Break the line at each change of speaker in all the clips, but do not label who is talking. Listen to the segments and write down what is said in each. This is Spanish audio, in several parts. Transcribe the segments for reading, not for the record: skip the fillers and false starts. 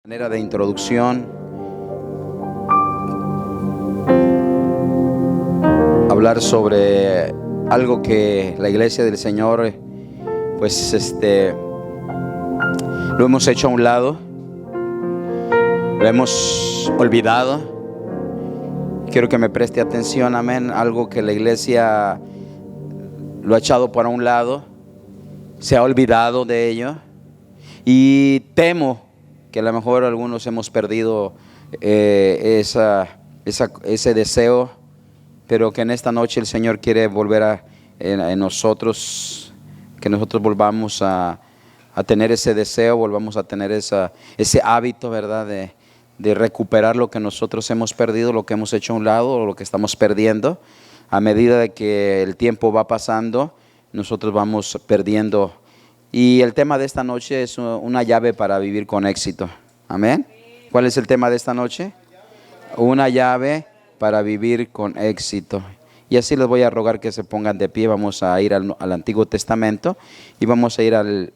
Manera de introducción, hablar sobre algo que la iglesia del Señor, pues lo hemos hecho a un lado, lo hemos olvidado. Quiero que me preste atención, amén. Algo que la iglesia lo ha echado para un lado, se ha olvidado de ello, y temo que a lo mejor algunos hemos perdido ese deseo, pero que en esta noche el Señor quiere volver en nosotros, que nosotros volvamos a tener ese deseo, volvamos a tener ese hábito, ¿verdad? De recuperar lo que nosotros hemos perdido, lo que hemos hecho a un lado, o lo que estamos perdiendo. A medida de que el tiempo va pasando, nosotros vamos perdiendo. Y el tema de esta noche es una llave para vivir con éxito. Amén. ¿Cuál es el tema de esta noche? Una llave para vivir con éxito. Y así les voy a rogar que se pongan de pie. Vamos a ir al Antiguo Testamento y vamos a ir al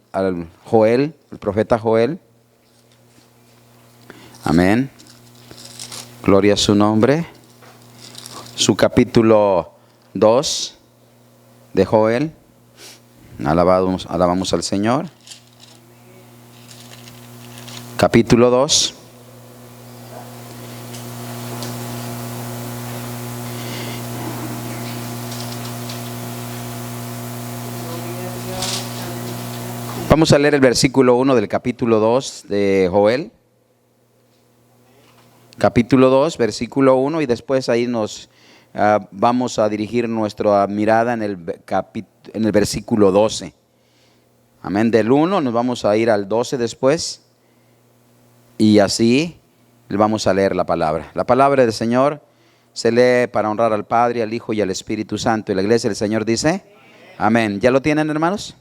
Joel, el profeta Joel. Amén. Gloria a su nombre. Su capítulo 2 de Joel. Alabamos al Señor. Capítulo 2. Vamos a leer el versículo 1 del capítulo 2 de Joel. Capítulo 2, versículo 1, y después ahí nos vamos a dirigir nuestra mirada en el versículo 12. Amén. Del 1 nos vamos a ir al 12 después, y así vamos a leer la palabra. La palabra del Señor se lee para honrar al Padre, al Hijo y al Espíritu Santo. Y la iglesia del Señor dice, amén. ¿Ya lo tienen, hermanos?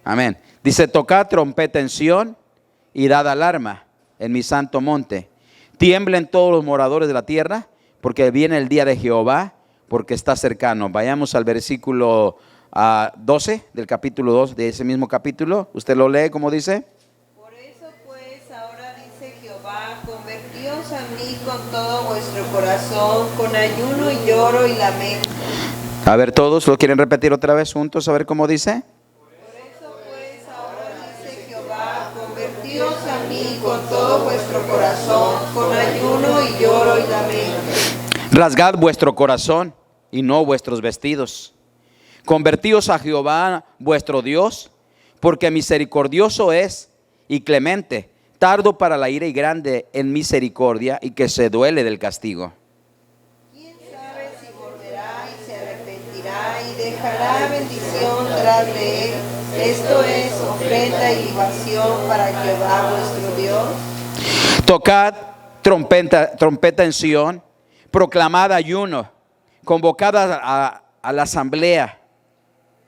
Amén. Dice: tocad trompeta en Sión y dad alarma en mi santo monte. Tiemblen todos los moradores de la tierra, porque viene el día de Jehová, porque está cercano. Vayamos al versículo 12 del capítulo 2 de ese mismo capítulo. ¿Usted lo lee como dice?
Por eso pues ahora dice Jehová: convertíos a mí con todo vuestro corazón, con ayuno y lloro y lamento.
A ver, todos lo quieren repetir otra vez juntos, a ver cómo dice.
Por eso pues ahora dice Jehová: convertíos a mí con todo vuestro corazón, con ayuno y lloro y lamento.
Rasgad vuestro corazón y no vuestros vestidos. Convertíos a Jehová vuestro Dios, porque misericordioso es y clemente, tardo para la ira y grande en misericordia, y que se duele del castigo.
¿Quién sabe si volverá y se arrepentirá y dejará bendición tras de él? Esto es ofrenda y libación para Jehová vuestro Dios.
Tocad trompeta en Sión, proclamad ayuno, convocad a la asamblea.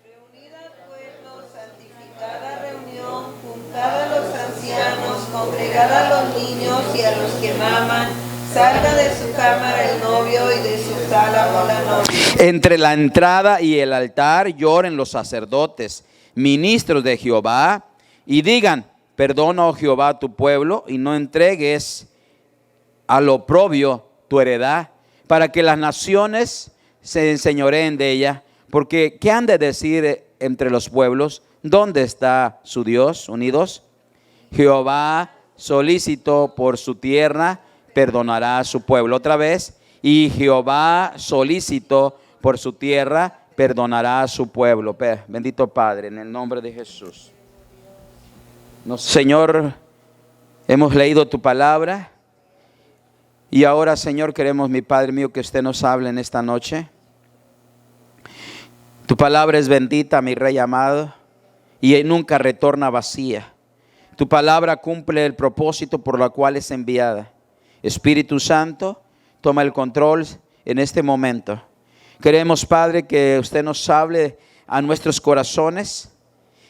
Reunid al pueblo, santificad la reunión, juntad a los ancianos, congregad a los niños y a los que maman. Salga de su cámara el novio y de su tálamo la novia.
Entre la entrada y el altar lloren los sacerdotes, ministros de Jehová, y digan: perdona, oh Jehová, a tu pueblo, y no entregues al oprobio tu heredad, para que las naciones se enseñoreen de ella. Porque ¿qué han de decir entre los pueblos? ¿Dónde está su Dios? Unidos. Jehová, solícito por su tierra, perdonará a su pueblo. Otra vez. Y Jehová, solícito por su tierra, perdonará a su pueblo. Bendito Padre, en el nombre de Jesús. Señor, hemos leído tu palabra, y ahora, Señor, queremos, mi Padre mío, que usted nos hable en esta noche. Tu palabra es bendita, mi Rey amado, y nunca retorna vacía. Tu palabra cumple el propósito por la cual es enviada. Espíritu Santo, toma el control en este momento. Queremos, Padre, que usted nos hable a nuestros corazones.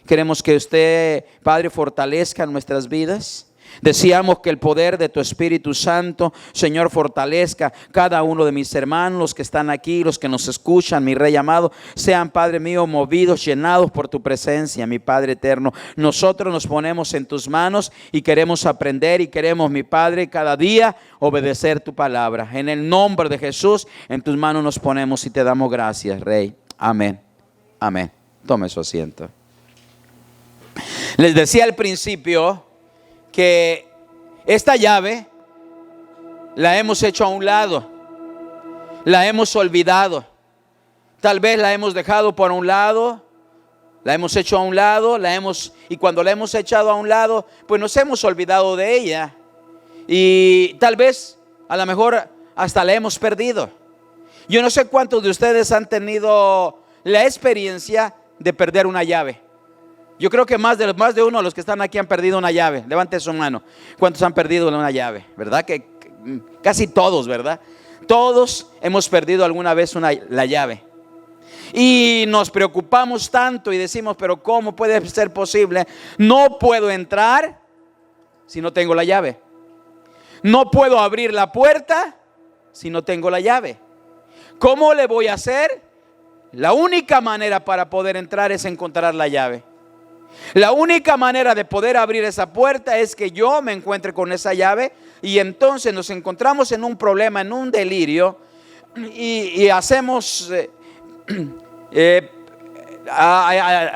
Queremos que usted, Padre, fortalezca nuestras vidas. Deseamos que el poder de tu Espíritu Santo, Señor, fortalezca cada uno de mis hermanos, los que están aquí, los que nos escuchan, mi Rey amado. Sean, Padre mío, movidos, llenados por tu presencia, mi Padre eterno. Nosotros nos ponemos en tus manos y queremos aprender y queremos, mi Padre, cada día obedecer tu palabra. En el nombre de Jesús, en tus manos nos ponemos y te damos gracias, Rey. Amén. Amén. Tome su asiento. Les decía al principio que esta llave la hemos hecho a un lado, la hemos olvidado, tal vez la hemos dejado por un lado, la hemos hecho a un lado, y cuando la hemos echado a un lado, pues nos hemos olvidado de ella y tal vez a lo mejor hasta la hemos perdido. Yo no sé cuántos de ustedes han tenido la experiencia de perder una llave. Yo creo que más de uno de los que están aquí han perdido una llave. Levante su mano. ¿Cuántos han perdido una llave? ¿Verdad? Que casi todos, ¿verdad? Todos hemos perdido alguna vez la llave. Y nos preocupamos tanto y decimos, pero ¿cómo puede ser posible? No puedo entrar si no tengo la llave. No puedo abrir la puerta si no tengo la llave. ¿Cómo le voy a hacer? La única manera para poder entrar es encontrar la llave. La única manera de poder abrir esa puerta es que yo me encuentre con esa llave, y entonces nos encontramos en un problema, en un delirio, y hacemos,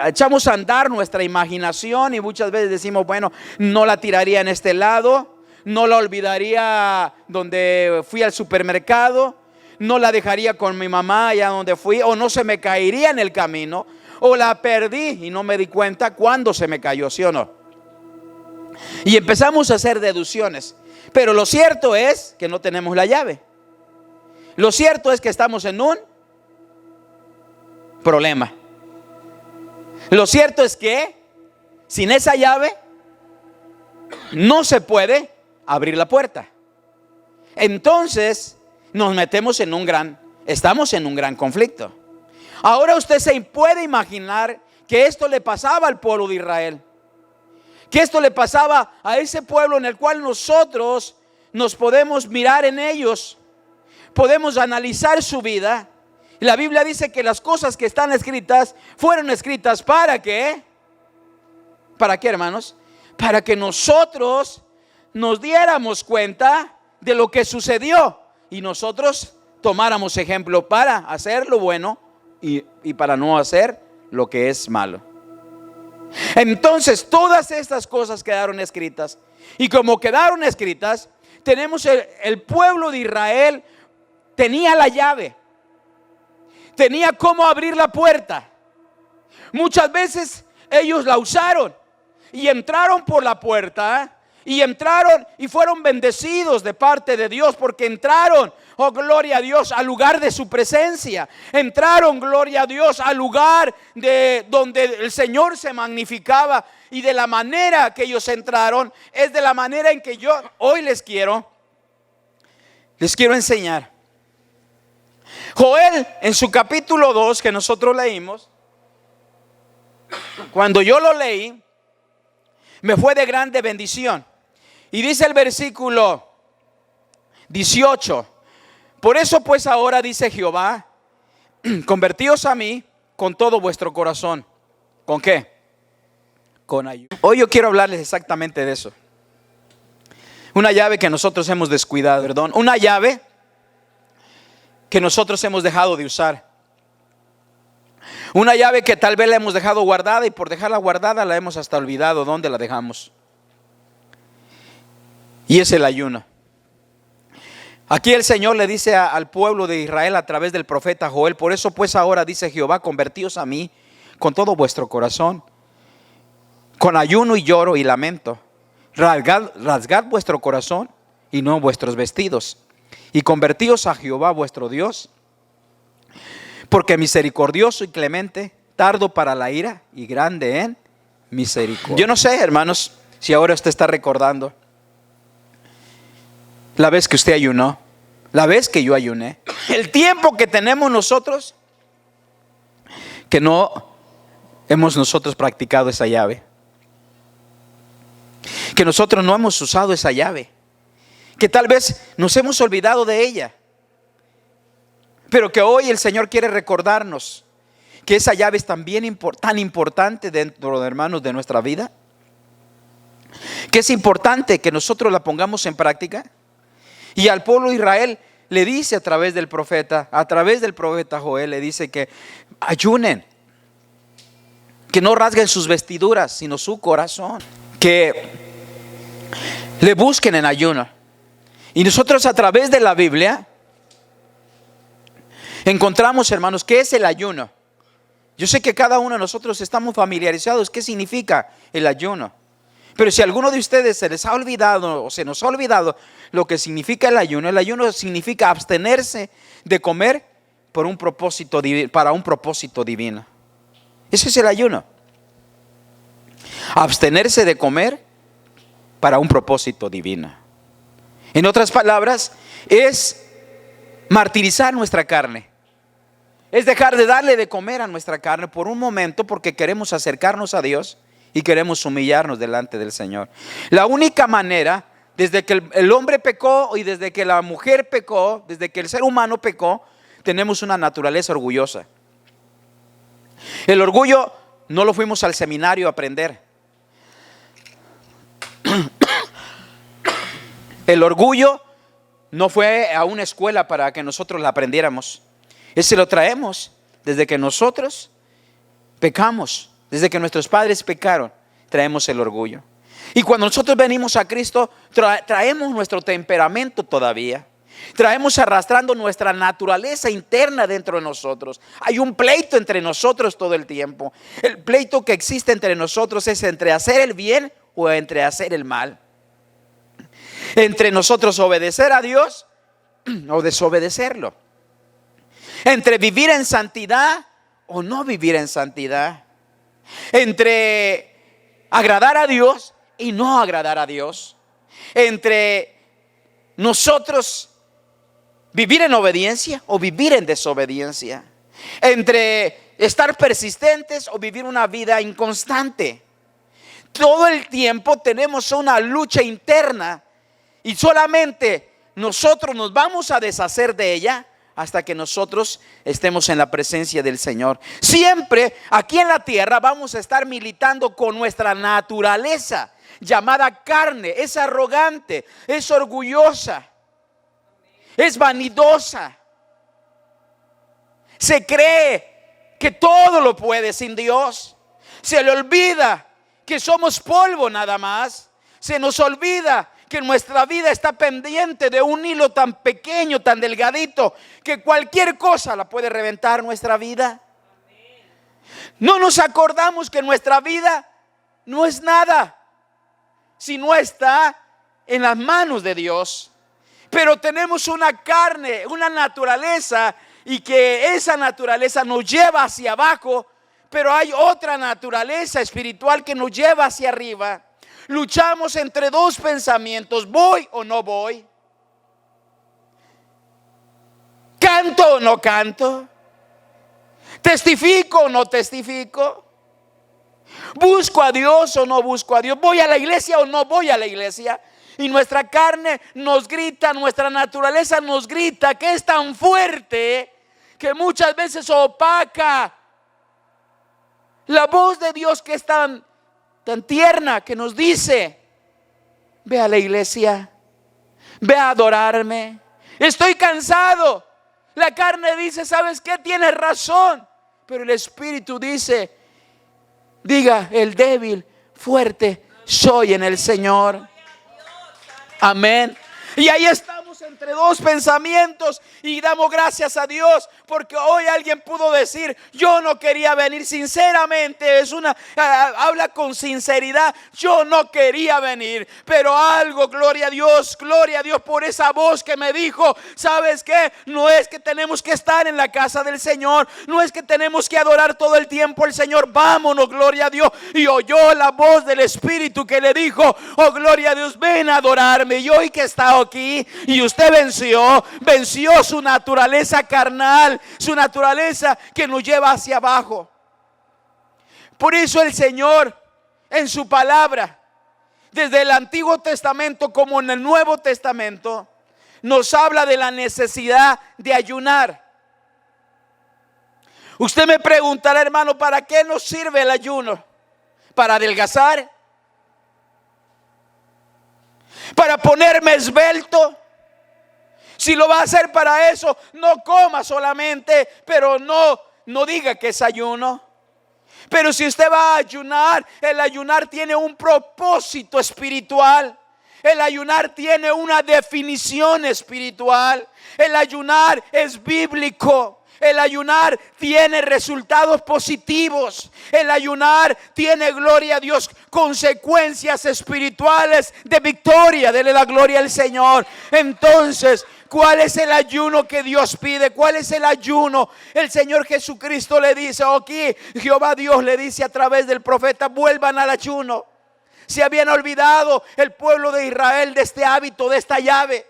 echamos a andar nuestra imaginación y muchas veces decimos, bueno, no la tiraría en este lado, no la olvidaría donde fui al supermercado, no la dejaría con mi mamá allá donde fui, o no se me caería en el camino, o la perdí y no me di cuenta cuando se me cayó, ¿sí o no? Y empezamos a hacer deducciones. Pero lo cierto es que no tenemos la llave. Lo cierto es que estamos en un problema. Lo cierto es que sin esa llave no se puede abrir la puerta. Entonces nos metemos estamos en un gran conflicto. Ahora usted se puede imaginar que esto le pasaba al pueblo de Israel, que esto le pasaba a ese pueblo en el cual nosotros nos podemos mirar en ellos, podemos analizar su vida. La Biblia dice que las cosas que están escritas fueron escritas ¿para qué? ¿Para qué, hermanos? Para que nosotros nos diéramos cuenta de lo que sucedió y nosotros tomáramos ejemplo para hacer lo bueno y para no hacer lo que es malo. Entonces todas estas cosas quedaron escritas, y como quedaron escritas, tenemos el pueblo de Israel tenía la llave, tenía cómo abrir la puerta. Muchas veces ellos la usaron y entraron por la puerta, y entraron y fueron bendecidos de parte de Dios, porque entraron, oh gloria a Dios, al lugar de su presencia. Entraron, gloria a Dios, al lugar de donde el Señor se magnificaba. Y de la manera que ellos entraron es de la manera en que yo hoy les quiero enseñar. Joel, en su capítulo 2 que nosotros leímos, cuando yo lo leí, me fue de grande bendición. Y dice el versículo 18: por eso pues ahora dice Jehová, convertíos a mí con todo vuestro corazón. ¿Con qué? Con ayuno. Hoy yo quiero hablarles exactamente de eso. Una llave que nosotros hemos descuidado, una llave que nosotros hemos dejado de usar. Una llave que tal vez la hemos dejado guardada, y por dejarla guardada la hemos hasta olvidado dónde la dejamos. Y es el ayuno. Aquí el Señor le dice al pueblo de Israel a través del profeta Joel: por eso pues ahora dice Jehová, convertíos a mí con todo vuestro corazón, con ayuno y lloro y lamento. Rasgad vuestro corazón y no vuestros vestidos, y convertíos a Jehová vuestro Dios, porque misericordioso y clemente, tardo para la ira y grande en misericordia. Yo no sé, hermanos, si ahora usted está recordando la vez que usted ayunó, la vez que yo ayuné, el tiempo que tenemos nosotros que no hemos nosotros practicado esa llave, que nosotros no hemos usado esa llave, que tal vez nos hemos olvidado de ella, pero que hoy el Señor quiere recordarnos que esa llave es también tan importante dentro de, hermanos, de nuestra vida, que es importante que nosotros la pongamos en práctica. Y al pueblo de Israel le dice a través del profeta Joel, le dice que ayunen, que no rasguen sus vestiduras, sino su corazón, que le busquen en ayuno. Y nosotros a través de la Biblia encontramos, hermanos, ¿qué es el ayuno? Yo sé que cada uno de nosotros estamos familiarizados qué significa el ayuno, pero si a alguno de ustedes se les ha olvidado o se nos ha olvidado lo que significa el ayuno significa abstenerse de comer para un propósito divino. Ese es el ayuno. Abstenerse de comer para un propósito divino. En otras palabras, es martirizar nuestra carne. Es dejar de darle de comer a nuestra carne por un momento porque queremos acercarnos a Dios y queremos humillarnos delante del Señor. La única manera, desde que el hombre pecó y desde que la mujer pecó, desde que el ser humano pecó, tenemos una naturaleza orgullosa. El orgullo no lo fuimos al seminario a aprender. El orgullo no fue a una escuela para que nosotros la aprendiéramos. Ese lo traemos desde que nosotros pecamos, desde que nuestros padres pecaron, traemos el orgullo. Y cuando nosotros venimos a Cristo, traemos nuestro temperamento todavía. Traemos arrastrando nuestra naturaleza interna dentro de nosotros. Hay un pleito entre nosotros todo el tiempo. El pleito que existe entre nosotros es entre hacer el bien o entre hacer el mal. Entre nosotros obedecer a Dios o desobedecerlo. Entre vivir en santidad o no vivir en santidad. Entre agradar a Dios y no agradar a Dios. Entre nosotros vivir en obediencia o vivir en desobediencia. Entre estar persistentes o vivir una vida inconstante. Todo el tiempo tenemos una lucha interna y solamente nosotros nos vamos a deshacer de ella hasta que nosotros estemos en la presencia del Señor. Siempre aquí en la tierra vamos a estar militando con nuestra naturaleza llamada carne. Es arrogante, es orgullosa, es vanidosa. Se cree que todo lo puede sin Dios. Se le olvida que somos polvo nada más. Se nos olvida que nuestra vida está pendiente de un hilo tan pequeño, tan delgadito, que cualquier cosa la puede reventar nuestra vida. No nos acordamos que nuestra vida no es nada si no está en las manos de Dios. Pero tenemos una carne, una naturaleza, y que esa naturaleza nos lleva hacia abajo, pero hay otra naturaleza espiritual que nos lleva hacia arriba. Luchamos entre dos pensamientos: ¿voy o no voy? ¿Canto o no canto? ¿Testifico o no testifico? ¿Busco a Dios o no busco a Dios? ¿Voy a la iglesia o no voy a la iglesia? Y nuestra carne nos grita, nuestra naturaleza nos grita, que es tan fuerte que muchas veces opaca la voz de Dios, que es tan tierna, que nos dice: ve a la iglesia, ve a adorarme, estoy cansado. La carne dice: ¿sabes qué? Tienes razón. Pero el Espíritu dice: diga el débil, fuerte soy en el Señor. Amén. Y ahí estamos entre dos pensamientos y damos gracias a Dios porque hoy alguien pudo decir: yo no quería venir. Sinceramente, habla con sinceridad. Yo no quería venir, pero algo, gloria a Dios por esa voz que me dijo: ¿sabes qué? No es que tenemos que estar en la casa del Señor, no es que tenemos que adorar todo el tiempo al Señor, vámonos, gloria a Dios. Y oyó la voz del Espíritu que le dijo: oh, gloria a Dios, ven a adorarme. Y hoy que está aquí y usted venció su naturaleza carnal, su naturaleza que nos lleva hacia abajo. Por eso el Señor en su palabra desde el Antiguo Testamento como en el Nuevo Testamento, nos habla de la necesidad de ayunar. Usted me preguntará, hermano, ¿para qué nos sirve el ayuno? ¿Para adelgazar? ¿Para ponerme esbelto? Si lo va a hacer para eso, no coma solamente, pero no diga que es ayuno. Pero si usted va a ayunar, el ayunar tiene un propósito espiritual. El ayunar tiene una definición espiritual. El ayunar es bíblico. El ayunar tiene resultados positivos. El ayunar tiene, gloria a Dios, consecuencias espirituales de victoria. Dele la gloria al Señor. Entonces, ¿cuál es el ayuno que Dios pide? ¿Cuál es el ayuno? El Señor Jesucristo le dice, aquí Jehová Dios le dice a través del profeta, vuelvan al ayuno. Se habían olvidado el pueblo de Israel de este hábito, de esta llave.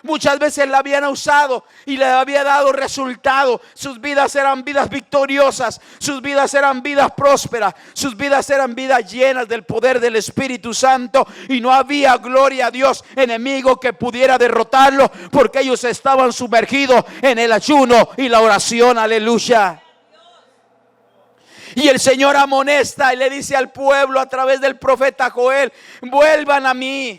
Muchas veces la habían usado y le había dado resultado. Sus vidas eran vidas victoriosas. Sus vidas eran vidas prósperas. Sus vidas eran vidas llenas del poder del Espíritu Santo. Y no había, gloria a Dios, enemigo que pudiera derrotarlo, porque ellos estaban sumergidos en el ayuno y la oración. Aleluya. Y el Señor amonesta y le dice al pueblo a través del profeta Joel, vuelvan a mí,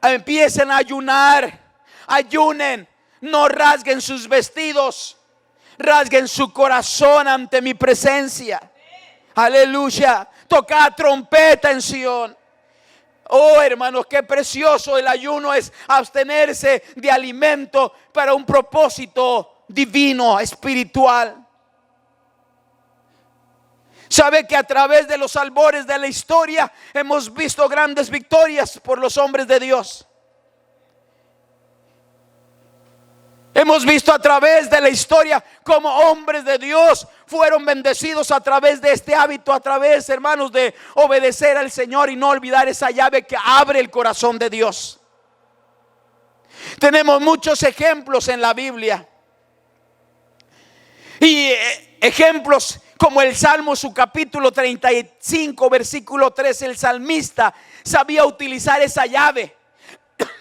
empiecen a ayunar. Ayunen, no rasguen sus vestidos, rasguen su corazón ante mi presencia. Aleluya. Toca trompeta en Sión. Oh, hermanos, qué precioso. El ayuno es abstenerse de alimento para un propósito divino, espiritual. Sabe que a través de los albores de la historia hemos visto grandes victorias por los hombres de Dios. Hemos visto a través de la historia cómo hombres de Dios fueron bendecidos a través de este hábito, a través, hermanos, de obedecer al Señor y no olvidar esa llave que abre el corazón de Dios. Tenemos muchos ejemplos en la Biblia. Y ejemplos como el Salmo, su capítulo 35, versículo 3, el salmista sabía utilizar esa llave.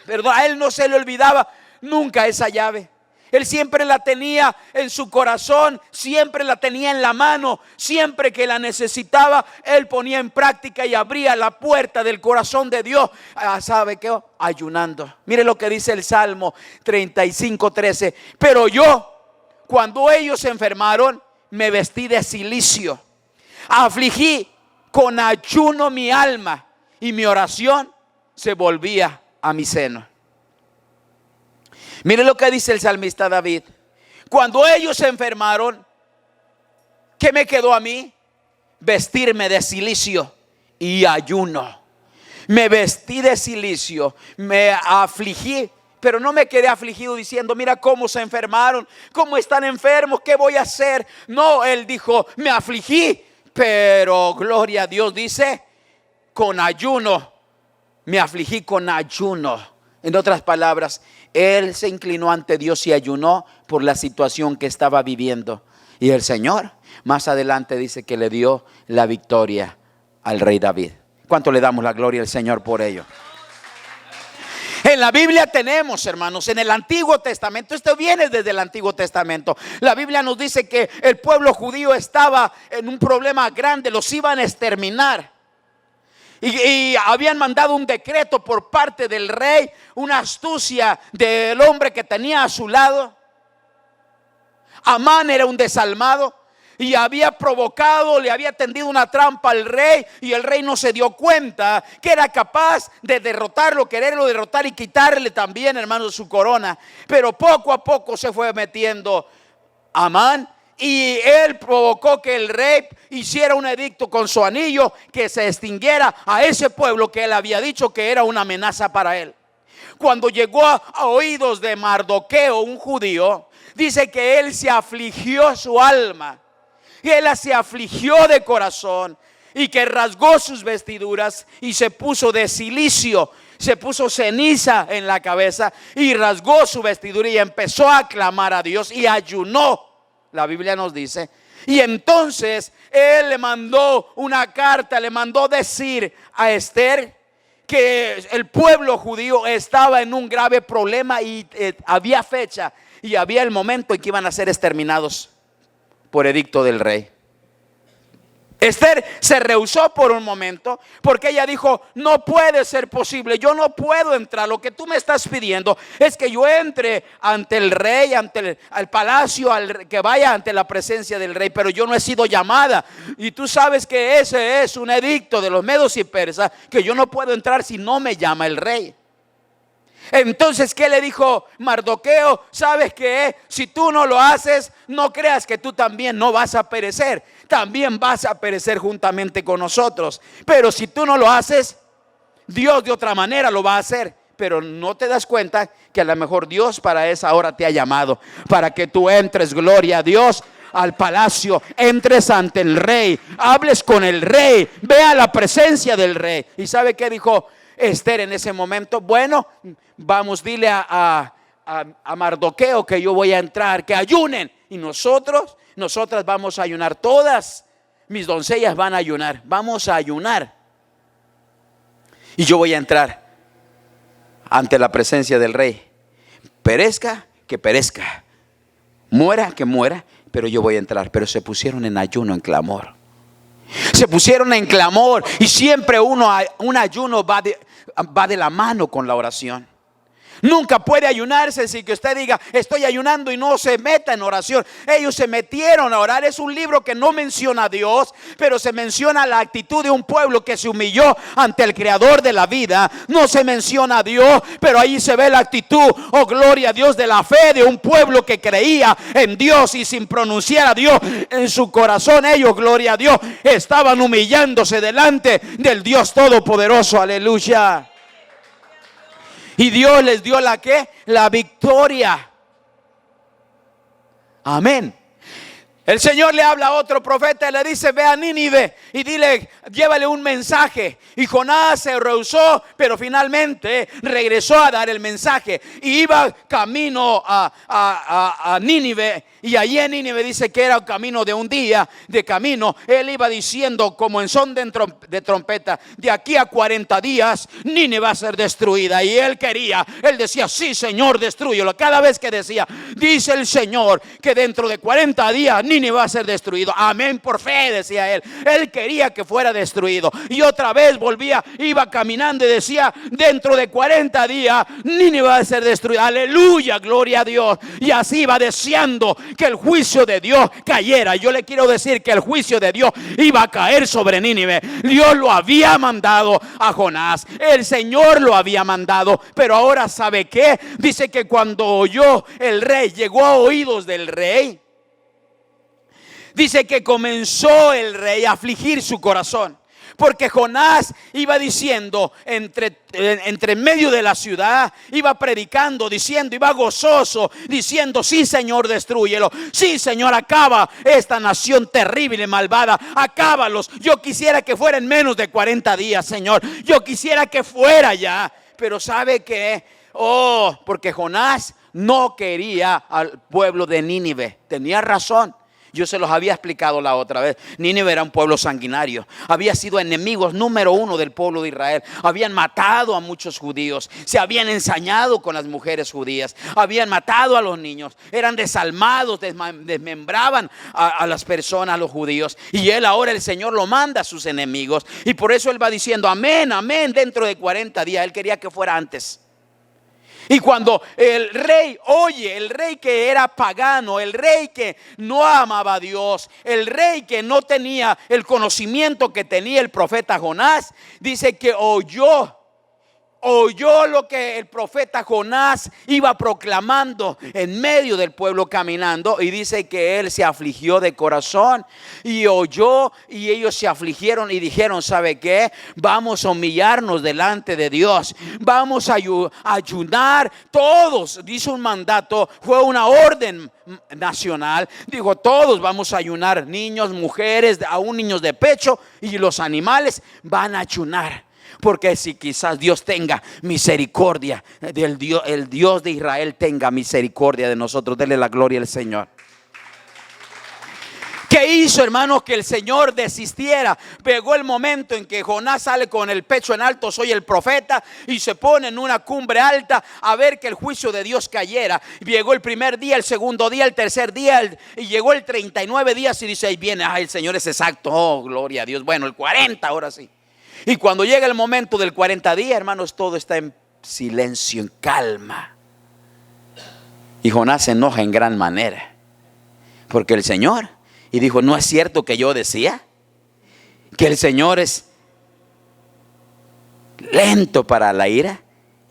Perdón, a él no se le olvidaba nunca esa llave. Él siempre la tenía en su corazón, siempre la tenía en la mano, siempre que la necesitaba, él ponía en práctica y abría la puerta del corazón de Dios. ¿Sabe qué? Ayunando. Mire lo que dice el Salmo 35:13. Pero yo, cuando ellos se enfermaron, me vestí de cilicio, afligí con ayuno mi alma y mi oración se volvía a mi seno. Mire lo que dice el salmista David. Cuando ellos se enfermaron, ¿qué me quedó a mí? Vestirme de cilicio y ayuno. Me vestí de cilicio, me afligí, pero no me quedé afligido diciendo, mira cómo se enfermaron, cómo están enfermos, ¿qué voy a hacer? No, él dijo, me afligí, pero gloria a Dios, dice, con ayuno, me afligí con ayuno. En otras palabras, él se inclinó ante Dios y ayunó por la situación que estaba viviendo. Y el Señor más adelante dice que le dio la victoria al rey David. ¿Cuánto le damos la gloria al Señor por ello? En la Biblia tenemos, hermanos, en el Antiguo Testamento, esto viene desde el Antiguo Testamento. La Biblia nos dice que el pueblo judío estaba en un problema grande, los iban a exterminar. Y habían mandado un decreto por parte del rey, una astucia del hombre que tenía a su lado. Amán era un desalmado y había provocado, le había tendido una trampa al rey, y el rey no se dio cuenta que era capaz de derrotarlo, quererlo derrotar y quitarle también, hermanos, su corona. Pero poco a poco se fue metiendo Amán. Y él provocó que el rey hiciera un edicto con su anillo que se extinguiera a ese pueblo que él había dicho que era una amenaza para él. Cuando llegó a oídos de Mardoqueo, un judío, dice que él se afligió su alma. Y él se afligió de corazón y que rasgó sus vestiduras y se puso de cilicio. Se puso ceniza en la cabeza y rasgó su vestidura y empezó a clamar a Dios y ayunó. La Biblia nos dice, y entonces él le mandó una carta, le mandó decir a Esther que el pueblo judío estaba en un grave problema y había fecha y había el momento en que iban a ser exterminados por edicto del rey. Esther se rehusó por un momento porque ella dijo: no puede ser posible, yo no puedo entrar. Lo que tú me estás pidiendo es que yo entre ante el rey, ante al palacio, que vaya ante la presencia del rey, pero yo no he sido llamada. Y tú sabes que ese es un edicto de los medos y persas, que yo no puedo entrar si no me llama el rey. Entonces, ¿qué le dijo Mardoqueo? ¿Sabes qué? Si tú no lo haces, no creas que tú también no vas a perecer. También vas a perecer juntamente con nosotros. Pero si tú no lo haces, Dios de otra manera lo va a hacer. Pero no te das cuenta que a lo mejor Dios para esa hora te ha llamado, para que tú entres, gloria a Dios, al palacio, entres ante el rey, hables con el rey, vea la presencia del rey. ¿Y sabe qué dijo Esther en ese momento? Bueno, vamos, dile a Mardoqueo que yo voy a entrar, que ayunen. Y nosotras vamos a ayunar. Todas mis doncellas van a ayunar. Vamos a ayunar. Y yo voy a entrar ante la presencia del rey. Perezca, que perezca. Muera, que muera. Pero yo voy a entrar. Pero se pusieron en ayuno, en clamor. Se pusieron en clamor. Y siempre un ayuno va de la mano con la oración. Nunca puede ayunarse sin que usted diga: estoy ayunando, y no se meta en oración. Ellos se metieron a orar. Es un libro que no menciona a Dios, pero se menciona la actitud de un pueblo que se humilló ante el creador de la vida. No se menciona a Dios, pero ahí se ve la actitud, oh gloria a Dios, de la fe de un pueblo que creía en Dios y sin pronunciar a Dios en su corazón. Ellos, gloria a Dios, estaban humillándose delante del Dios Todopoderoso. Aleluya. Y Dios les dio la ¿qué? La victoria. Amén. El Señor le habla a otro profeta y le dice: ve a Nínive y dile, llévale un mensaje. Y Jonás se rehusó, pero finalmente regresó a dar el mensaje. Y iba camino a Nínive. Y allí en Nínive dice que era un camino de un día de camino. Él iba diciendo como en son de trompeta: de aquí a 40 días Nínive va a ser destruida. Y él decía: sí, Señor, destrúyelo. Cada vez que decía: dice el Señor que dentro de 40 días Nínive va a ser destruido. Amén, por fe, decía él. Él quería que fuera destruido. Y otra vez iba caminando y decía: dentro de 40 días Nínive va a ser destruida. Aleluya, gloria a Dios. Y así iba deseando que el juicio de Dios cayera. Yo le quiero decir que el juicio de Dios iba a caer sobre Nínive. Dios lo había mandado a Jonás, el Señor lo había mandado. Pero ahora, ¿sabe qué? Dice que cuando oyó el rey, llegó a oídos del rey, dice que comenzó el rey a afligir su corazón. Porque Jonás iba diciendo entre medio de la ciudad, iba predicando, diciendo, iba gozoso, diciendo: sí, Señor, destrúyelo. Sí, Señor, acaba esta nación terrible y malvada. Acábalos. Yo quisiera que fuera en menos de 40 días, Señor. Yo quisiera que fuera ya. Pero ¿sabe qué? Porque Jonás no quería al pueblo de Nínive. Tenía razón. Yo se los había explicado la otra vez. Nínive era un pueblo sanguinario. Había sido enemigos número 1 del pueblo de Israel. Habían matado a muchos judíos. Se habían ensañado con las mujeres judías. Habían matado a los niños. Eran desalmados, desmembraban a las personas, a los judíos. Y el Señor lo manda a sus enemigos. Y por eso él va diciendo: amén, amén, dentro de 40 días. Él quería que fuera antes. Y cuando el rey oye, el rey que era pagano, el rey que no amaba a Dios, el rey que no tenía el conocimiento que tenía el profeta Jonás, dice que oyó lo que el profeta Jonás iba proclamando en medio del pueblo caminando. Y dice que él se afligió de corazón y oyó, y ellos se afligieron y dijeron: ¿sabe qué? Vamos a humillarnos delante de Dios. Vamos a ayunar todos. Dice un mandato, fue una orden nacional. Dijo: todos vamos a ayunar, niños, mujeres, aún niños de pecho, y los animales van a ayunar. Porque si quizás Dios tenga misericordia del Dios, el Dios de Israel tenga misericordia de nosotros. Dele la gloria al Señor. ¿Qué hizo, hermanos, que el Señor desistiera? Llegó el momento en que Jonás sale con el pecho en alto, soy el profeta, y se pone en una cumbre alta a ver que el juicio de Dios cayera. Llegó el primer día, el segundo día, el tercer día, y llegó el 39 días y dice, ahí viene, el Señor es exacto, oh, gloria a Dios. Bueno, el 40 ahora sí. Y cuando llega el momento del 40 días, hermanos, todo está en silencio, en calma. Y Jonás se enoja en gran manera, porque el Señor... Y dijo, ¿no es cierto que yo decía que el Señor es lento para la ira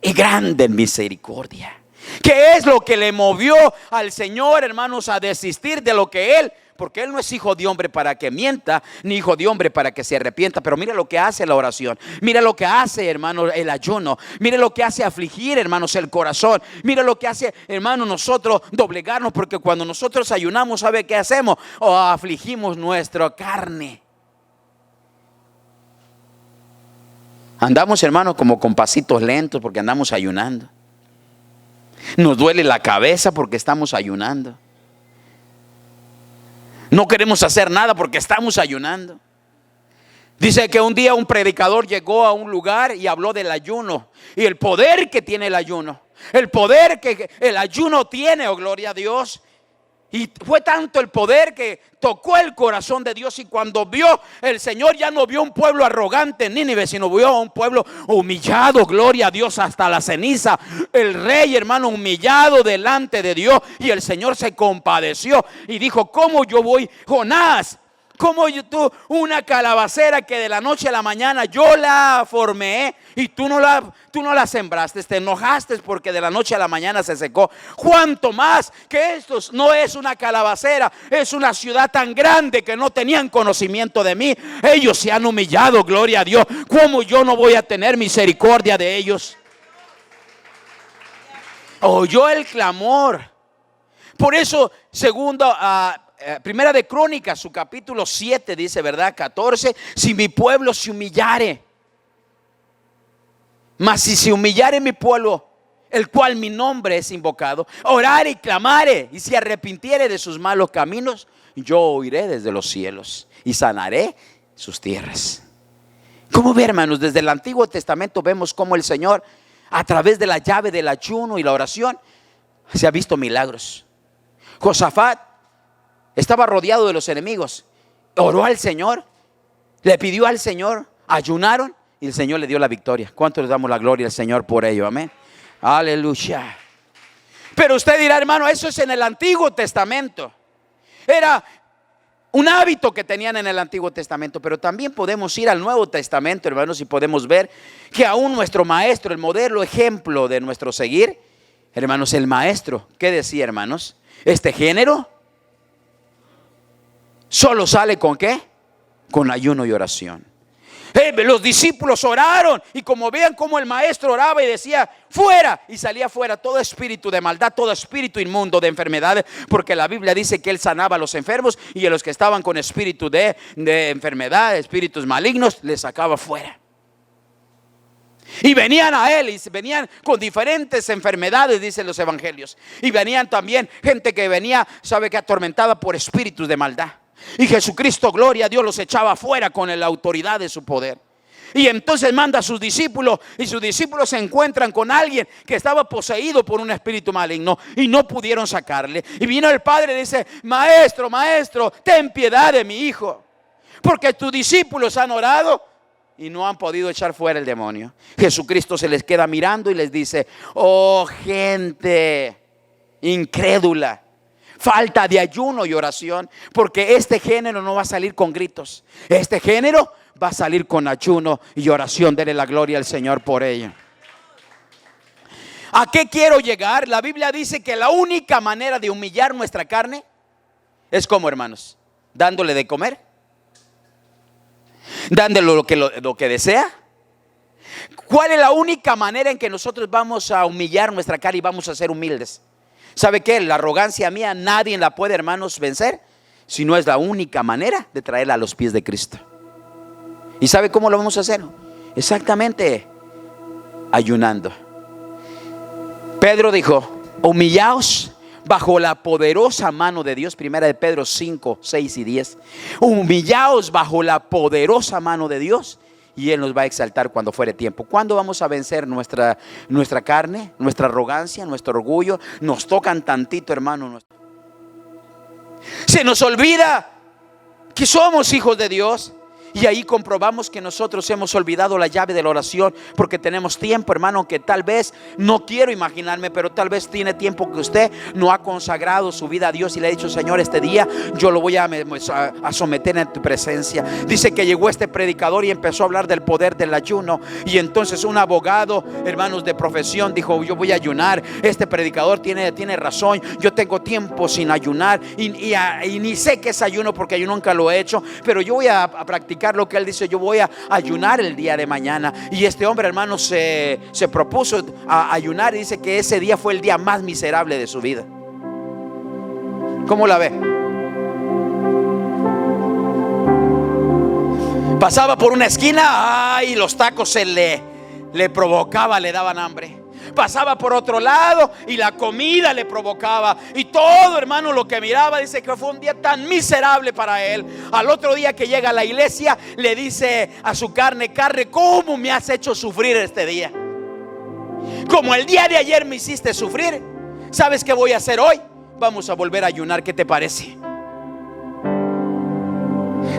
y grande en misericordia? ¿Qué es lo que le movió al Señor, hermanos, a desistir de lo que Él? Porque Él no es hijo de hombre para que mienta, ni hijo de hombre para que se arrepienta. Pero mira lo que hace la oración. Mira lo que hace, hermanos, el ayuno. Mira lo que hace afligir, hermanos, el corazón. Mira lo que hace, hermanos, nosotros doblegarnos. Porque cuando nosotros ayunamos, ¿sabe qué hacemos? Afligimos nuestra carne. Andamos, hermanos, como con pasitos lentos porque andamos ayunando. Nos duele la cabeza porque estamos ayunando. No queremos hacer nada porque estamos ayunando. Dice que un día un predicador llegó a un lugar y habló del ayuno y el poder que tiene el ayuno. El poder que el ayuno tiene, oh gloria a Dios. Y fue tanto el poder que tocó el corazón de Dios. Y cuando vio el Señor, ya no vio un pueblo arrogante en Nínive, sino vio a un pueblo humillado, gloria a Dios, hasta la ceniza. El rey, hermano, humillado delante de Dios. Y el Señor se compadeció y dijo, ¿cómo yo voy, Jonás? ¿Cómo tú, una calabacera que de la noche a la mañana yo la formé y tú no la sembraste, te enojaste porque de la noche a la mañana se secó? ¿Cuánto más que estos no es una calabacera, es una ciudad tan grande que no tenían conocimiento de mí? Ellos se han humillado, gloria a Dios. ¿Cómo yo no voy a tener misericordia de ellos? Oyó el clamor. Por eso, Primera de Crónicas, su capítulo 7 dice, ¿verdad? 14, si mi pueblo se humillare, mas si se humillare mi pueblo, el cual mi nombre es invocado, orare y clamare y se arrepintiere de sus malos caminos, yo oiré desde los cielos y sanaré sus tierras. ¿Cómo ve, hermanos? Desde el Antiguo Testamento vemos cómo el Señor, a través de la llave del ayuno y la oración, se ha visto milagros. Josafat estaba rodeado de los enemigos, oró al Señor, le pidió al Señor, ayunaron y el Señor le dio la victoria. ¿Cuánto le damos la gloria al Señor por ello? Amén. Aleluya. Pero usted dirá, hermano, eso es en el Antiguo Testamento. Era un hábito que tenían en el Antiguo Testamento. Pero también podemos ir al Nuevo Testamento, hermanos, y podemos ver que aún nuestro maestro, el modelo ejemplo de nuestro seguir, hermanos, el maestro, ¿qué decía, hermanos? Este género solo sale ¿con qué? Con ayuno y oración. Los discípulos oraron y como vean cómo el maestro oraba y decía fuera, y salía fuera todo espíritu de maldad, todo espíritu inmundo de enfermedades, porque la Biblia dice que él sanaba a los enfermos y a los que estaban con espíritu de enfermedad, espíritus malignos, les sacaba fuera. Y venían a él y venían con diferentes enfermedades, dicen los evangelios. Y venían también gente que venía, sabe que atormentada por espíritus de maldad. Y Jesucristo, gloria a Dios, los echaba fuera con la autoridad de su poder. Y entonces manda a sus discípulos y sus discípulos se encuentran con alguien que estaba poseído por un espíritu maligno y no pudieron sacarle. Y vino el padre y dice, maestro, ten piedad de mi hijo, porque tus discípulos han orado y no han podido echar fuera el demonio. Jesucristo se les queda mirando y les dice, oh gente incrédula, falta de ayuno y oración, porque este género no va a salir con gritos. Este género va a salir con ayuno y oración. Dele la gloria al Señor por ello. ¿A qué quiero llegar? La Biblia dice que la única manera de humillar nuestra carne es como, hermanos, dándole de comer, dándole lo que desea. ¿Cuál es la única manera en que nosotros vamos a humillar nuestra carne y vamos a ser humildes? ¿Sabe qué? La arrogancia mía nadie la puede, hermanos, vencer, si no es la única manera de traerla a los pies de Cristo. ¿Y sabe cómo lo vamos a hacer? Exactamente, ayunando. Pedro dijo, humillaos bajo la poderosa mano de Dios. Primera de Pedro 5, 6 y 10. Humillaos bajo la poderosa mano de Dios y Él nos va a exaltar cuando fuere tiempo. ¿Cuándo vamos a vencer nuestra carne, nuestra arrogancia, nuestro orgullo? Nos tocan tantito, hermano. Se nos olvida que somos hijos de Dios. Y ahí comprobamos que nosotros hemos olvidado la llave de la oración, porque tenemos tiempo, hermano, que tal vez, no quiero imaginarme, pero tal vez tiene tiempo que usted no ha consagrado su vida a Dios y le ha dicho: Señor, este día yo lo voy a someter en tu presencia. Dice que llegó este predicador y empezó a hablar del poder del ayuno, y entonces un abogado, hermanos, de profesión dijo: yo voy a ayunar. Este predicador tiene razón, yo tengo tiempo sin ayunar y ni sé qué es ayuno, porque yo nunca lo he hecho, pero yo voy a practicar lo que él dice. Yo voy a ayunar el día de mañana. Y este hombre, hermano, se propuso a ayunar, y dice que ese día fue el día más miserable de su vida. ¿Cómo la ve? Pasaba por una esquina, ay, los tacos le provocaba, le daban hambre. Pasaba por otro lado y la comida le provocaba. Y todo, hermano, lo que miraba, dice que fue un día tan miserable para él. Al otro día que llega a la iglesia, le dice a su carne: ¿cómo me has hecho sufrir este día? Como el día de ayer me hiciste sufrir, ¿sabes qué voy a hacer hoy? Vamos a volver a ayunar, ¿qué te parece?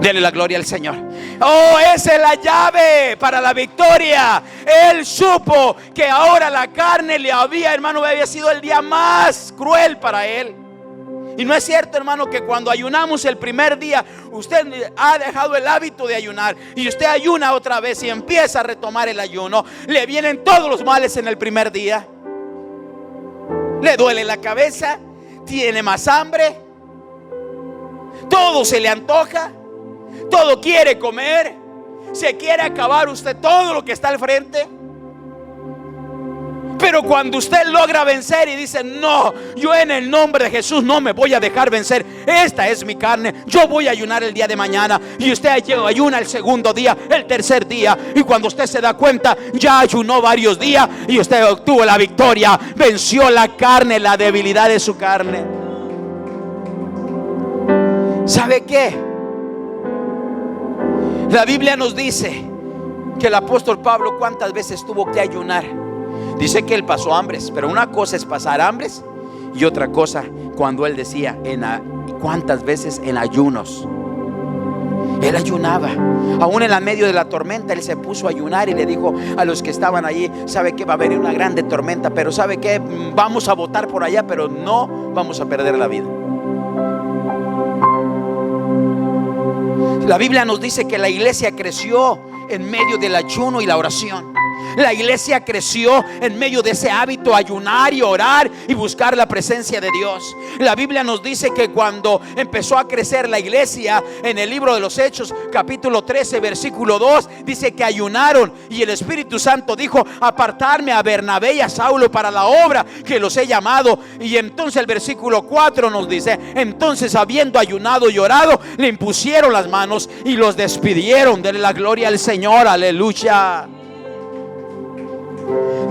Dele la gloria al Señor. Oh, esa es la llave para la victoria. Él supo que ahora la carne le había sido el día más cruel para él. Y no es cierto, hermano, que cuando ayunamos el primer día, usted ha dejado el hábito de ayunar y usted ayuna otra vez y empieza a retomar el ayuno, le vienen todos los males en el primer día. Le duele la cabeza, tiene más hambre, todo se le antoja, todo quiere comer, se quiere acabar usted todo lo que está al frente. Pero cuando usted logra vencer y dice: no, yo en el nombre de Jesús no me voy a dejar vencer, esta es mi carne, yo voy a ayunar el día de mañana. Y usted ayuna el segundo día, el tercer día, y cuando usted se da cuenta, ya ayunó varios días y usted obtuvo la victoria, venció la carne, la debilidad de su carne. ¿Sabe qué? La Biblia nos dice que el apóstol Pablo, ¿cuántas veces tuvo que ayunar? Dice que él pasó hambres, pero una cosa es pasar hambres y otra cosa cuando él decía cuántas veces en ayunos. Él ayunaba, aún en la medio de la tormenta. Él se puso a ayunar y le dijo a los que estaban allí: sabe que va a venir una grande tormenta, pero sabe que vamos a botar por allá, pero no vamos a perder la vida. La Biblia nos dice que la iglesia creció en medio del ayuno y la oración. La iglesia creció en medio de ese hábito, ayunar y orar y buscar la presencia de Dios. La Biblia nos dice que cuando empezó a crecer la iglesia, en el libro de los Hechos, capítulo 13, versículo 2, dice que ayunaron y el Espíritu Santo dijo: apartarme a Bernabé y a Saulo para la obra que los he llamado. Y entonces el versículo 4 nos dice: entonces, habiendo ayunado y orado, le impusieron las manos y los despidieron. Denle la gloria al Señor, aleluya.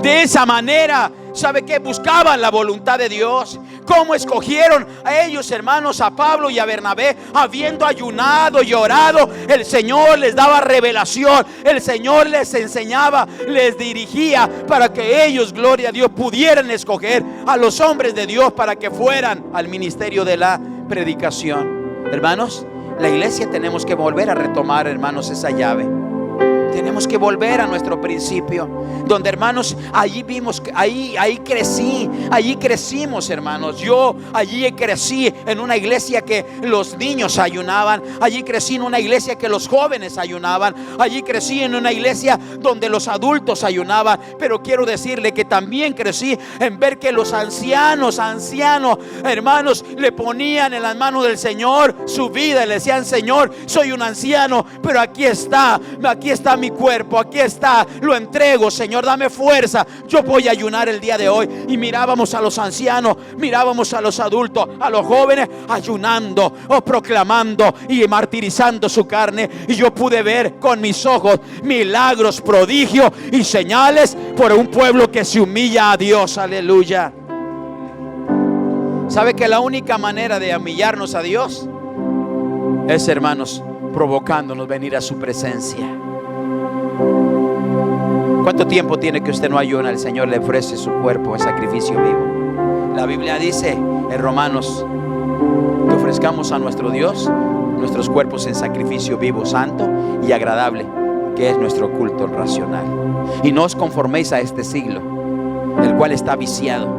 De esa manera, ¿sabe qué? Buscaban la voluntad de Dios. ¿Cómo escogieron a ellos, hermanos, a Pablo y a Bernabé? Habiendo ayunado y orado, el Señor les daba revelación, el Señor les enseñaba, les dirigía para que ellos, gloria a Dios, pudieran escoger a los hombres de Dios para que fueran al ministerio de la predicación. Hermanos, la iglesia tenemos que volver a retomar, hermanos, esa llave. Tenemos que volver a nuestro principio, donde, hermanos, allí vimos, allí crecimos, hermanos. Yo allí crecí en una iglesia que los niños ayunaban. Allí crecí en una iglesia que los jóvenes ayunaban. Allí crecí en una iglesia donde los adultos ayunaban. Pero quiero decirle que también crecí en ver que los ancianos, hermanos, le ponían en las manos del Señor su vida y le decían: Señor, soy un anciano, pero aquí está mi cuerpo, aquí está, lo entrego, Señor, dame fuerza, yo voy a ayunar el día de hoy. Y mirábamos a los ancianos, mirábamos a los adultos, a los jóvenes ayunando o proclamando y martirizando su carne. Y yo pude ver con mis ojos milagros, prodigios y señales por un pueblo que se humilla a Dios, aleluya. ¿Sabe que la única manera de humillarnos a Dios es, hermanos, provocándonos venir a su presencia? ¿Cuánto tiempo tiene que usted no ayuna? El Señor le ofrece su cuerpo en sacrificio vivo. La Biblia dice en Romanos que ofrezcamos a nuestro Dios nuestros cuerpos en sacrificio vivo, santo y agradable, que es nuestro culto racional. Y no os conforméis a este siglo, el cual está viciado,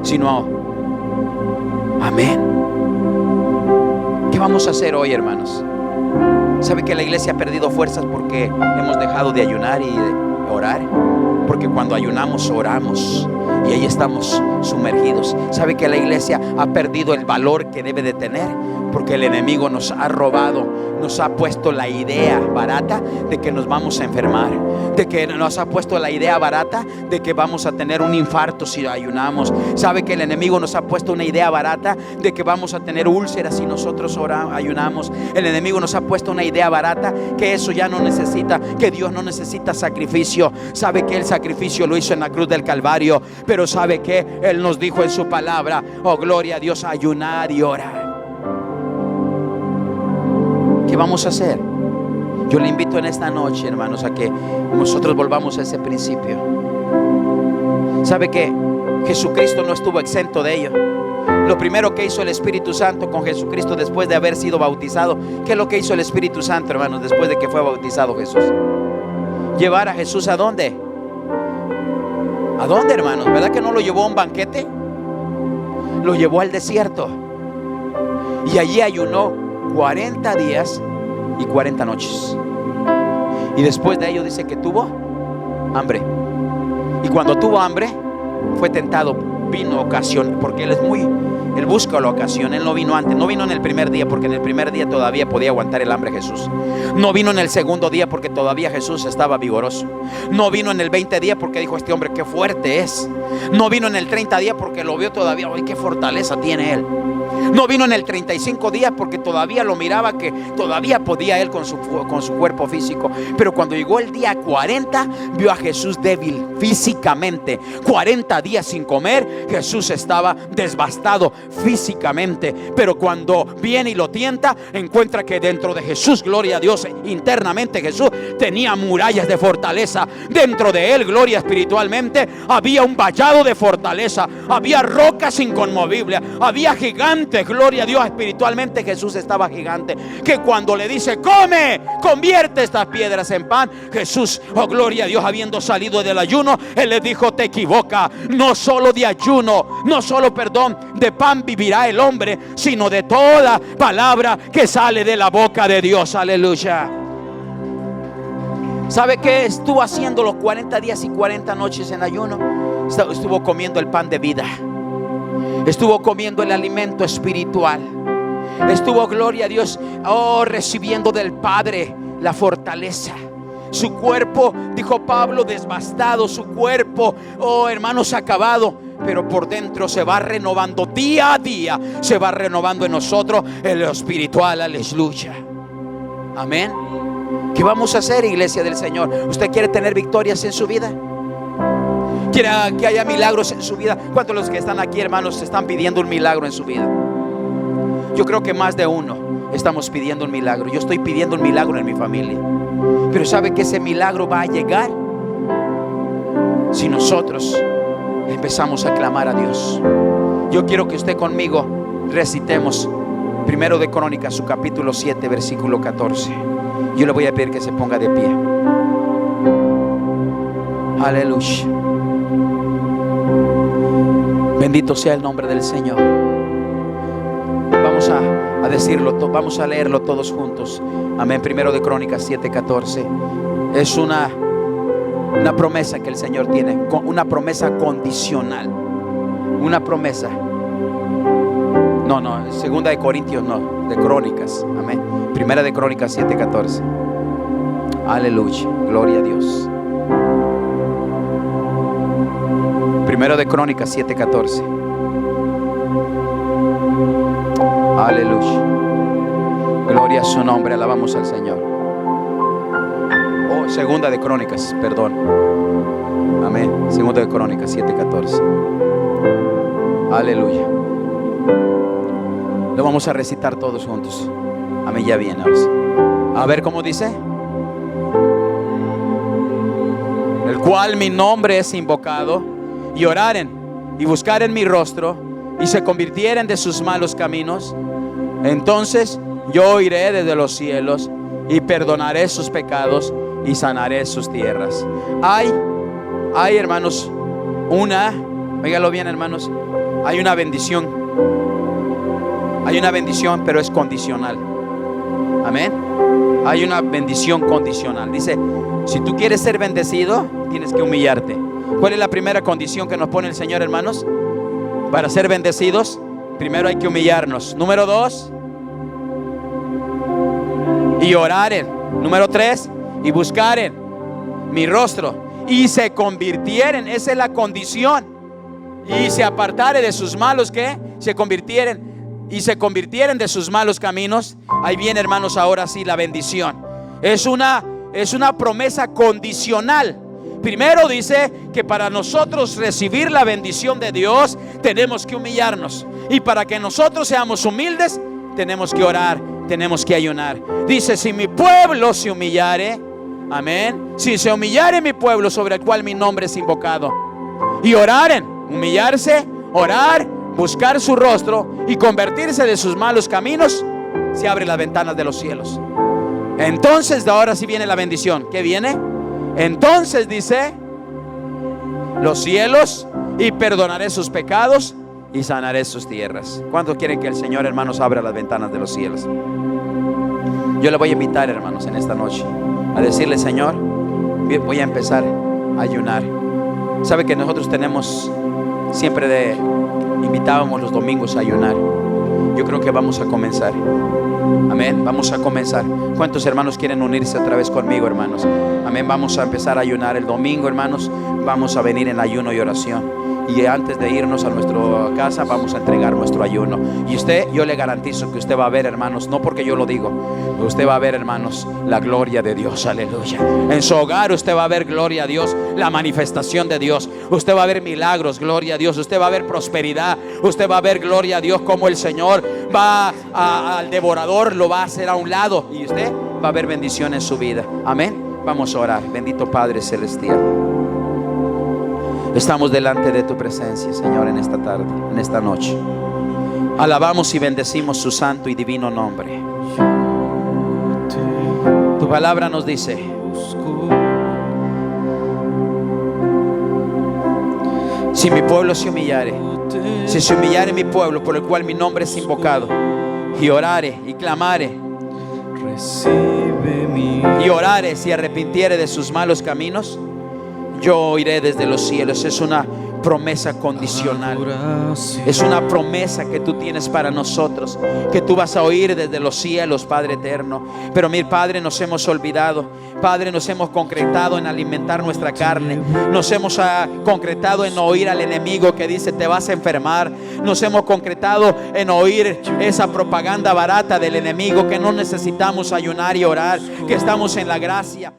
sino, amén. ¿Qué vamos a hacer hoy, hermanos? ¿Sabe que la iglesia ha perdido fuerzas porque hemos dejado de ayunar y de orar? Porque cuando ayunamos, oramos y ahí estamos sumergidos. ¿Sabe que la iglesia ha perdido el valor que debe de tener? Porque el enemigo nos ha robado, nos ha puesto la idea barata de que nos vamos a enfermar, de que nos ha puesto la idea barata de que vamos a tener un infarto si ayunamos. ¿Sabe que el enemigo nos ha puesto una idea barata de que vamos a tener úlceras si nosotros ayunamos? El enemigo nos ha puesto una idea barata que eso ya no necesita, que Dios no necesita sacrificio. ¿Sabe que el sacrificio lo hizo en la cruz del Calvario? Pero ¿sabe que Él nos dijo en su palabra? Oh, gloria a Dios, ayunar y orar. ¿Qué vamos a hacer? Yo le invito en esta noche, hermanos, a que nosotros volvamos a ese principio. ¿Sabe que Jesucristo no estuvo exento de ello? Lo primero que hizo el Espíritu Santo con Jesucristo después de haber sido bautizado, ¿qué es lo que hizo el Espíritu Santo, hermanos, después de que fue bautizado Jesús? Llevar a Jesús ¿a dónde? ¿A dónde, hermanos? ¿Verdad que no lo llevó a un banquete? Lo llevó al desierto. Y allí ayunó 40 días y 40 noches. Y después de ello dice que tuvo hambre. Y cuando tuvo hambre fue tentado. Vino ocasión, porque Él busca la ocasión. Él no vino antes, no vino en el primer día, porque en el primer día todavía podía aguantar el hambre Jesús. No vino en el segundo día porque todavía Jesús estaba vigoroso. No vino en el 20 día porque dijo: este hombre qué fuerte es. No vino en el 30 día porque lo vio todavía, ¡ay, qué fortaleza tiene él! No vino en el 35 días porque todavía lo miraba que todavía podía él con su cuerpo físico. Pero cuando llegó el día 40, vio a Jesús débil físicamente. 40 días sin comer, Jesús estaba devastado físicamente. Pero cuando viene y lo tienta, encuentra que dentro de Jesús, gloria a Dios, internamente Jesús tenía murallas de fortaleza. Dentro de él, gloria, espiritualmente había un vallado de fortaleza, había rocas inconmovibles, había gigantes. Gloria a Dios, espiritualmente Jesús estaba gigante. Que cuando le dice: come, convierte estas piedras en pan, Jesús, oh gloria a Dios, habiendo salido del ayuno, Él le dijo: te equivoca, no solo de ayuno, no solo, de pan vivirá el hombre, sino de toda palabra que sale de la boca de Dios. Aleluya. ¿Sabe qué estuvo haciendo los 40 días y 40 noches en ayuno? Estuvo comiendo el pan de vida. Estuvo comiendo el alimento espiritual. Estuvo, gloria a Dios, recibiendo del Padre la fortaleza. Su cuerpo, dijo Pablo, devastado. Su cuerpo, hermanos, acabado. Pero por dentro se va renovando día a día. Se va renovando en nosotros en lo espiritual. Aleluya. Amén. ¿Qué vamos a hacer, iglesia del Señor? ¿Usted quiere tener victorias en su vida? ¿Quiere que haya milagros en su vida? ¿Cuántos de los que están aquí, hermanos, están pidiendo un milagro en su vida? Yo creo que más de uno estamos pidiendo un milagro. Yo estoy pidiendo un milagro en mi familia. Pero ¿sabe que ese milagro va a llegar si nosotros empezamos a clamar a Dios? Yo quiero que usted conmigo recitemos Primero de Crónicas, su capítulo 7, versículo 14. Yo le voy a pedir que se ponga de pie. Aleluya. Bendito sea el nombre del Señor. Vamos a decirlo, vamos a leerlo todos juntos. Amén. Primero de Crónicas 7:14. Es una promesa que el Señor tiene, una promesa condicional. Una promesa. No, segunda de Corintios no, de Crónicas. Amén. Primera de Crónicas 7:14. Aleluya. Gloria a Dios. Primero de Crónicas 7:14. Aleluya. Gloria a su nombre. Alabamos al Señor. Segunda de Crónicas, perdón. Amén. Segunda de Crónicas 7:14. Aleluya. Lo vamos a recitar todos juntos. Amén, ya viene. A ver cómo dice. El cual mi nombre es invocado, y oraren y buscaren mi rostro, y se convirtieren de sus malos caminos, entonces yo oiré desde los cielos y perdonaré sus pecados y sanaré sus tierras. Hay hermanos, oígalo bien, hermanos, hay una bendición. Hay una bendición, pero es condicional. Amén. Hay una bendición condicional. Dice, si tú quieres ser bendecido, tienes que humillarte. ¿Cuál es la primera condición que nos pone el Señor, hermanos? Para ser bendecidos, primero hay que humillarnos. Número 2, y oraren. Número 3, y buscaren mi rostro, y se convirtieren. Esa es la condición. Y se apartare de sus malos, ¿qué? Se convirtieren de sus malos caminos. Ahí viene, hermanos, ahora sí la bendición. Es una promesa condicional. Primero dice que para nosotros recibir la bendición de Dios tenemos que humillarnos, y para que nosotros seamos humildes tenemos que orar, tenemos que ayunar. Dice, si mi pueblo se humillare, amén, si se humillare mi pueblo sobre el cual mi nombre es invocado, y oraren, humillarse, orar, buscar su rostro y convertirse de sus malos caminos, se abren las ventanas de los cielos. Entonces de ahora sí viene la bendición. ¿Qué viene? Entonces dice, los cielos, y perdonaré sus pecados y sanaré sus tierras. ¿Cuántos quieren que el Señor, hermanos, abra las ventanas de los cielos? Yo le voy a invitar, hermanos, en esta noche a decirle, Señor, voy a empezar a ayunar. Sabe que nosotros tenemos siempre invitábamos los domingos a ayunar. Yo creo que vamos a comenzar. Amén, vamos a comenzar. ¿Cuántos hermanos quieren unirse otra vez conmigo, hermanos? Amén, vamos a empezar a ayunar el domingo, hermanos. Vamos a venir en ayuno y oración. Y antes de irnos a nuestra casa vamos a entregar nuestro ayuno. Y yo le garantizo que usted va a ver, hermanos, no porque yo lo digo, usted va a ver, hermanos, la gloria de Dios. Aleluya. En su hogar usted va a ver, gloria a Dios, la manifestación de Dios. Usted va a ver milagros, gloria a Dios. Usted va a ver prosperidad. Usted va a ver, gloria a Dios, como el Señor va al devorador, lo va a hacer a un lado, y usted va a ver bendición en su vida. Amén. Vamos a orar. Bendito Padre celestial, estamos delante de tu presencia, Señor, en esta tarde, en esta noche. Alabamos y bendecimos su santo y divino nombre. Tu palabra nos dice: si mi pueblo se humillare, si se humillare mi pueblo por el cual mi nombre es invocado, y orare y clamare y orare, si arrepintiere de sus malos caminos, yo oiré desde los cielos. Es una promesa condicional. Es una promesa que tú tienes para nosotros, que tú vas a oír desde los cielos, Padre eterno. Pero mi Padre, nos hemos olvidado, Padre, nos hemos concretado en alimentar nuestra carne. Nos hemos concretado en oír al enemigo que dice te vas a enfermar. Nos hemos concretado en oír esa propaganda barata del enemigo, que no necesitamos ayunar y orar, que estamos en la gracia.